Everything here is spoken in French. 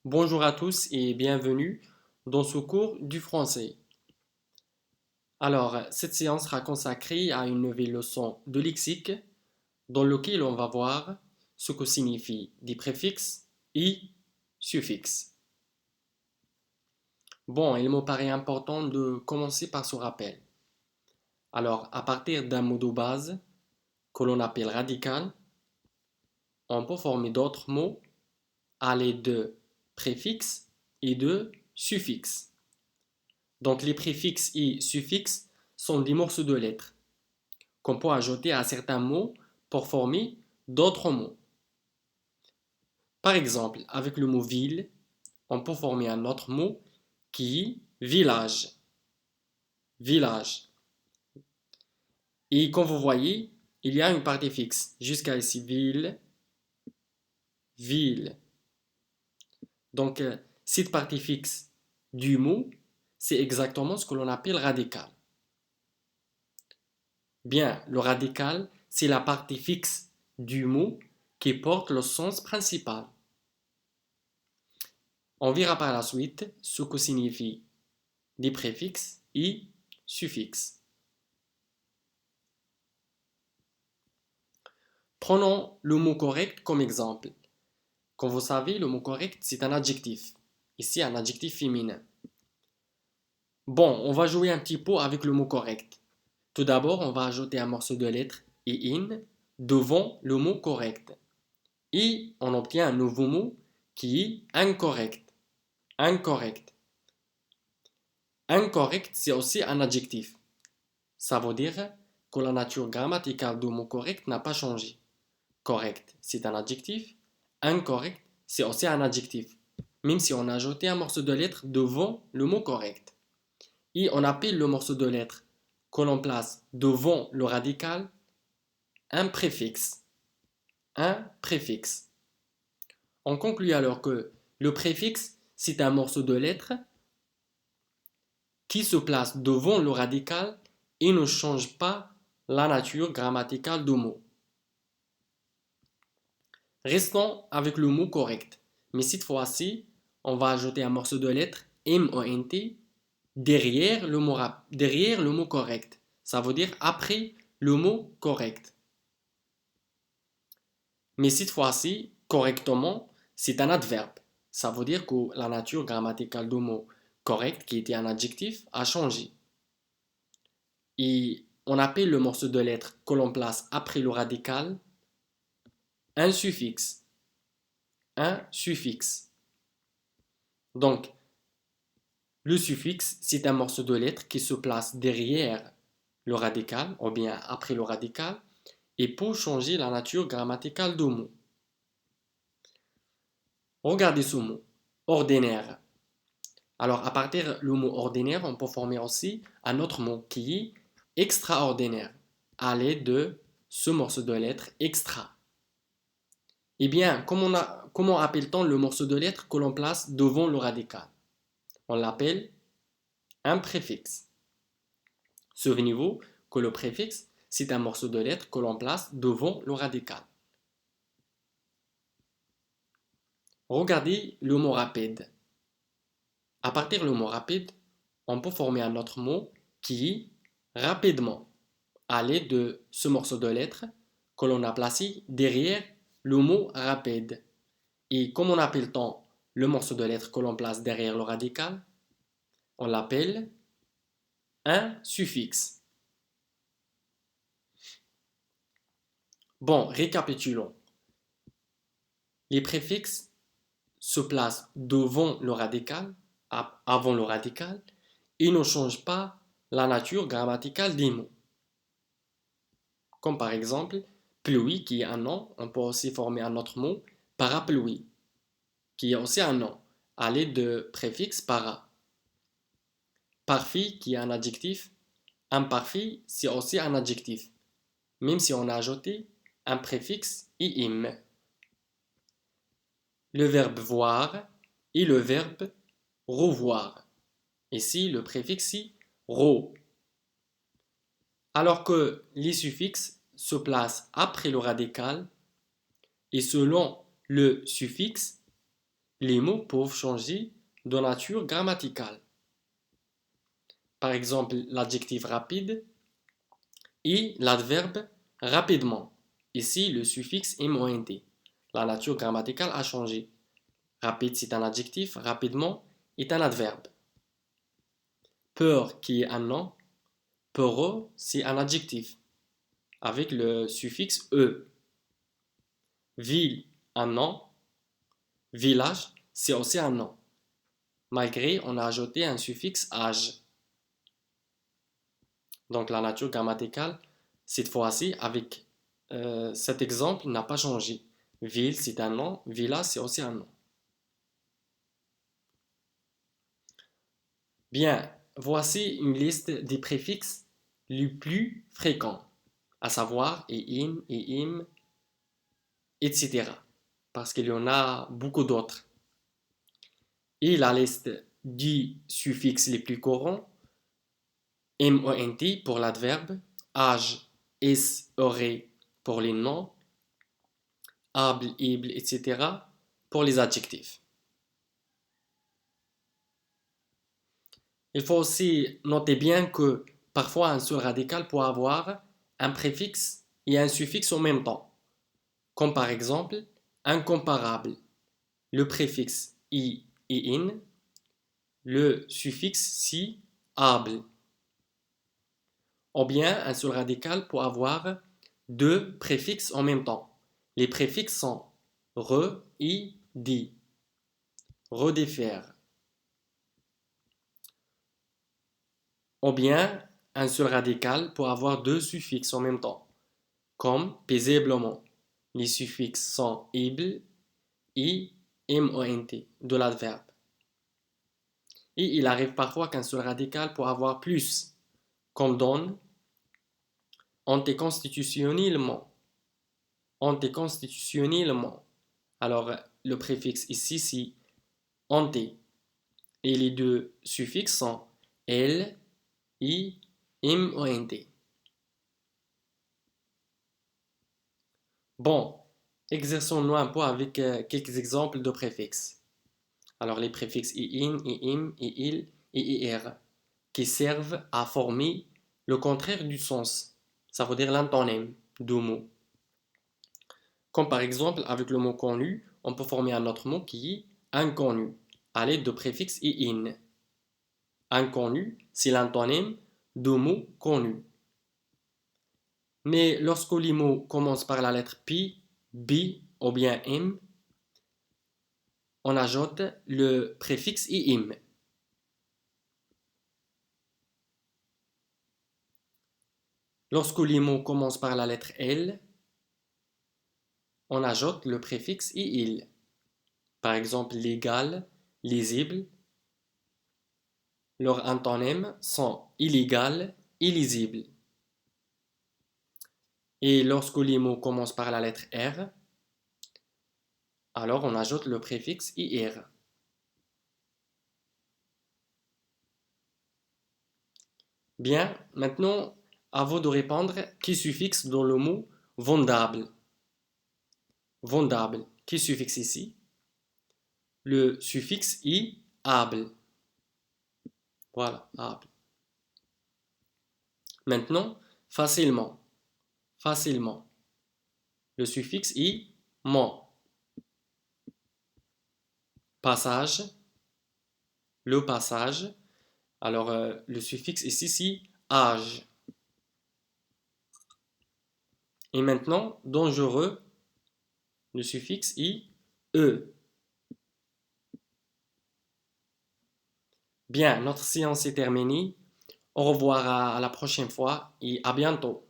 Bonjour à tous et bienvenue dans ce cours du français. Alors, cette séance sera consacrée à une nouvelle leçon de lexique dans laquelle on va voir ce que signifient des préfixes et suffixes. Bon, il me paraît important de commencer par ce rappel. Alors, à partir d'un mot de base que l'on appelle radical, on peut former d'autres mots à l'aide de préfixes et de suffixes. Donc les préfixes et suffixes sont des morceaux de lettres qu'on peut ajouter à certains mots pour former d'autres mots. Par exemple, avec le mot ville, on peut former un autre mot qui est village. Village. Et comme vous voyez, il y a une partie fixe. Jusqu'à ici, ville, ville. Donc, cette partie fixe du mot, c'est exactement ce que l'on appelle radical. Bien, le radical, c'est la partie fixe du mot qui porte le sens principal. On verra par la suite ce que signifient des préfixes et suffixes. Prenons le mot correct comme exemple. Comme vous savez, le mot correct, c'est un adjectif. Ici, un adjectif féminin. Bon, on va jouer un petit peu avec le mot correct. Tout d'abord, on va ajouter un morceau de lettre et in devant le mot correct. Et on obtient un nouveau mot qui est incorrect. Incorrect. Incorrect, c'est aussi un adjectif. Ça veut dire que la nature grammaticale du mot correct n'a pas changé. Correct, c'est un adjectif. Incorrect, c'est aussi un adjectif. Même si on a ajouté un morceau de lettre devant le mot correct. Et on appelle le morceau de lettre que l'on place devant le radical un préfixe. Un préfixe. On conclut alors que le préfixe, c'est un morceau de lettre qui se place devant le radical et ne change pas la nature grammaticale du mot. Restons avec le mot correct, mais cette fois-ci, on va ajouter un morceau de lettre M-O-N-T derrière le mot correct. Ça veut dire après le mot correct. Mais cette fois-ci, correctement, c'est un adverbe. Ça veut dire que la nature grammaticale du mot correct, qui était un adjectif, a changé. Et on appelle le morceau de lettre que l'on place après le radical un suffixe. Un suffixe. Donc, le suffixe, c'est un morceau de lettre qui se place derrière le radical, ou bien après le radical, et peut changer la nature grammaticale du mot. Regardez ce mot, ordinaire. Alors, à partir du mot ordinaire, on peut former aussi un autre mot qui est extraordinaire, à l'aide de ce morceau de lettre extra. Eh bien, comment appelle-t-on le morceau de lettre que l'on place devant le radical? On l'appelle un préfixe. Souvenez-vous que le préfixe, c'est un morceau de lettre que l'on place devant le radical. Regardez le mot rapide. À partir du mot rapide, on peut former un autre mot qui est rapidement, à l'aide de ce morceau de lettre que l'on a placé derrière le mot rapide. Et comment appelle-t-on le morceau de lettre que l'on place derrière le radical? On l'appelle un suffixe. Bon, récapitulons. Les préfixes se placent devant le radical, avant le radical, et ne changent pas la nature grammaticale des mots. Comme par exemple, pluie qui est un nom, on peut aussi former un autre mot, parapluie, qui est aussi un nom, à l'aide de préfixe para. Parfait qui est un adjectif, imparfait c'est aussi un adjectif, même si on a ajouté un préfixe im. Le verbe voir et le verbe revoir. Ici, le préfixe est ro. Alors que les suffixes se placent après le radical et selon le suffixe, les mots peuvent changer de nature grammaticale. Par exemple, l'adjectif rapide et l'adverbe rapidement. Ici, le suffixe MONT. La nature grammaticale a changé. Rapide, c'est un adjectif, rapidement est un adverbe. Peur, qui est un nom, peureux, c'est un adjectif, avec le suffixe E. Ville, un nom. Village, c'est aussi un nom. Malgré, on a ajouté un suffixe âge. Donc la nature grammaticale, cette fois-ci, avec cet exemple, n'a pas changé. Ville, c'est un nom. Village, c'est aussi un nom. Bien, voici une liste des préfixes les plus fréquents, à savoir et im, etc. Parce qu'il y en a beaucoup d'autres. Et la liste des suffixes les plus courants, mont pour l'adverbe, âge, is, aurait pour les noms, able, ible, etc. pour les adjectifs. Il faut aussi noter bien que parfois un seul radical peut avoir un préfixe et un suffixe en même temps, comme par exemple incomparable, le préfixe i et in, le suffixe si, able. Ou bien un seul radical peut avoir deux préfixes en même temps. Les préfixes sont re, i, di, redéfaire. Ou bien un seul radical peut avoir deux suffixes en même temps, comme paisiblement. Les suffixes sont ible et mont de l'adverbe. Et il arrive parfois qu'un seul radical peut avoir plus, comme donne anticonstitutionnellement. Anticonstitutionnellement. Alors, le préfixe ici, c'est anti. Et les deux suffixes sont l, i, mont. Bon, exerçons-nous un peu avec quelques exemples de préfixes. Alors, les préfixes in, im, il et ir, qui servent à former le contraire du sens. Ça veut dire l'antonème du mot. Comme par exemple, avec le mot connu, on peut former un autre mot qui est inconnu, à l'aide de préfixe in. Inconnu, c'est l'antonème du mot connu. Mais lorsque les mots commencent par la lettre P, B ou bien M, on ajoute le préfixe im. Lorsque les mots commencent par la lettre L, on ajoute le préfixe il. Par exemple, légal, lisible. Leurs antonymes sont illégal, illisible. Et lorsque les mots commencent par la lettre R, alors on ajoute le préfixe ir. Bien, maintenant, à vous de répondre qui suffixe dans le mot vendable. Vendable, qui suffixe ici? Le suffixe i, able. Voilà, able. Maintenant, facilement. Facilement. Le suffixe i, mon. Passage. Le passage. Alors, le suffixe ici, c'est âge. Et maintenant, dangereux. Le suffixe i, e. Bien, notre séance est terminée. Au revoir à la prochaine fois et à bientôt.